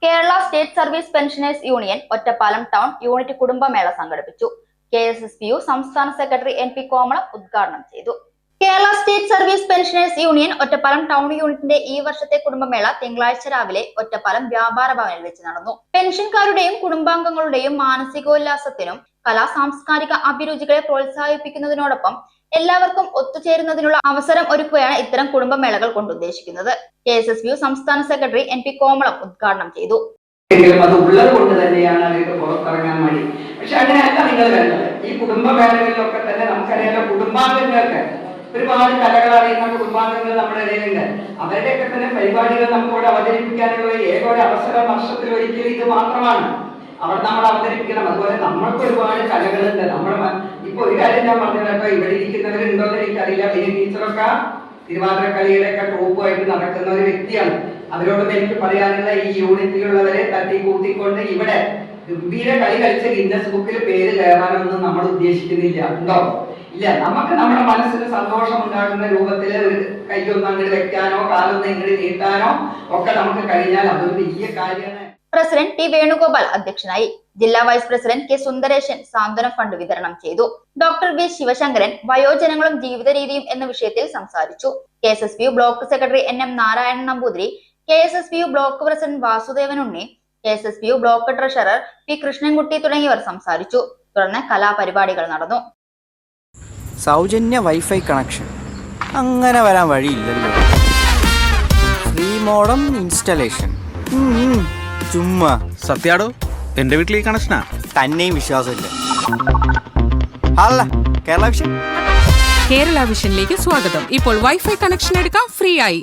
Kerala state service pensioners union Ottapalam town unit കുടുംബമേള സംഘടിപ്പിച്ചു. KSSPU സംസ്ഥാന സെക്രട്ടറി NP കോമളം ഉദ്ഘാടനം ചെയ്തു. Kerala state service pensioners union Ottapalam town യൂണിറ്റിന്റെ ഈ വർഷത്തെ കുടുംബമേള തിങ്കളാഴ്ച രാവിലെ ഒറ്റപ്പാലം വ്യാപാര ഭവനിൽ വെച്ച് നടന്നു. പെൻഷൻകാരുടെയും കുടുംബാംഗങ്ങളുടെയും മാനസികോല്ലാസത്തിനും കലാ സാംസ്കാരിക അഭിരുചികളെ പ്രോത്സാഹിപ്പിക്കുന്നതിനോടൊപ്പം എല്ലാവർക്കും ഒത്തുചേരുന്നതിനുള്ള അവസരം ഒരുക്കുകയാണ് ഇത്തരം കുടുംബമേളകൾ കൊണ്ട് ഉദ്ദേശിക്കുന്നത്. KSSPU സംസ്ഥാന സെക്രട്ടറി NP കോമളം ഉദ്ഘാടനം ചെയ്തു. അത് ഉള്ളത് കൊണ്ട് തന്നെയാണ് അവർക്ക് പുറത്തിറങ്ങാൻ മടി. പക്ഷെ അങ്ങനെയല്ല നിങ്ങൾ വേണ്ടത്. ഈ കുടുംബമേളകളിലൊക്കെ തന്നെ നമുക്കറിയാലോ, കുടുംബാംഗങ്ങൾക്ക് ഒരുപാട് കലകൾ അറിയുന്ന കുടുംബാംഗങ്ങൾ നമ്മുടെ ഇടയിലുണ്ട്. അവരുടെയൊക്കെ തന്നെ പരിപാടികൾ നമുക്കിവിടെ അവതരിപ്പിക്കാനുള്ള ഏക ഒരു അവസരം വർഷത്തിൽ ഒരിക്കലും ഇത് മാത്രമാണ്. അവിടെ നമ്മൾ അവതരിപ്പിക്കണം. അതുപോലെ നമ്മൾക്ക് ഒരുപാട് കലകളുണ്ട്. നമ്മുടെ ഇപ്പൊ ഒരു കാര്യം ഞാൻ പറഞ്ഞപ്പോ ഇവിടെ ഇരിക്കുന്നവരുണ്ടോന്ന് എനിക്കറിയില്ല. പിന്നെ ടീച്ചറൊക്കെ തിരുവാതിരക്കളിയുടെ ഒക്കെ ട്രൂപ്പുമായിട്ട് നടക്കുന്ന ഒരു വ്യക്തിയാണ്. അവരോടും എനിക്ക് പറയാനുള്ള, ഈ യൂണിറ്റിലുള്ളവരെ തട്ടി കൂട്ടിക്കൊണ്ട് ഇവിടെ ഗംഭീര കളി കളിച്ച ഗിന്നസ് ബുക്കിൽ പേര് കയറാനൊന്നും നമ്മൾ ഉദ്ദേശിക്കുന്നില്ല. ഉണ്ടോ? ഇല്ല. നമുക്ക് നമ്മുടെ മനസ്സിന് സന്തോഷം ഉണ്ടാകുന്ന രൂപത്തിൽ ഒരു കൈയൊന്നും അങ്ങോട്ട് വെക്കാനോ കാലൊന്നും ഇങ്ങോട്ട് നീട്ടാനോ ഒക്കെ നമുക്ക് കഴിഞ്ഞാൽ അതൊരു വലിയ കാര്യമാണ്. പ്രസിഡന്റ് T വേണുഗോപാൽ അധ്യക്ഷനായി. ജില്ലാ വൈസ് പ്രസിഡന്റ് K സുന്ദരേശൻ സാന്ത്വന ഫണ്ട് വിതരണം ചെയ്തു. ഡോക്ടർ V ശിവശങ്കരൻ വയോജനങ്ങളും ജീവിത രീതിയും എന്ന വിഷയത്തിൽ സംസാരിച്ചു. KSSPU block secretary NM Narayanan Namboothiri, KSSPU block president Vasudevan Unni, KSSPU block treasurer P Krishnankutty തുടങ്ങിയവർ സംസാരിച്ചു. തുടർന്ന് കലാപരിപാടികൾ നടന്നു. സൗജന്യ വൈഫൈ കണക്ഷൻ അങ്ങനെ വരാൻ വഴിയില്ലല്ലോ. ഫ്രീ മോഡം ഇൻസ്റ്റലേഷൻ ചുമ്മാ. സത്യാടോ, എന്റെ വീട്ടിൽ ഈ കണക്ഷനാ. തന്നെയും വിശ്വാസമില്ല. അല്ല, കേരള വിഷൻ. കേരള വിഷനിലേക്ക് സ്വാഗതം. ഇപ്പോൾ വൈഫൈ കണക്ഷൻ എടുക്കാം ഫ്രീ ആയി.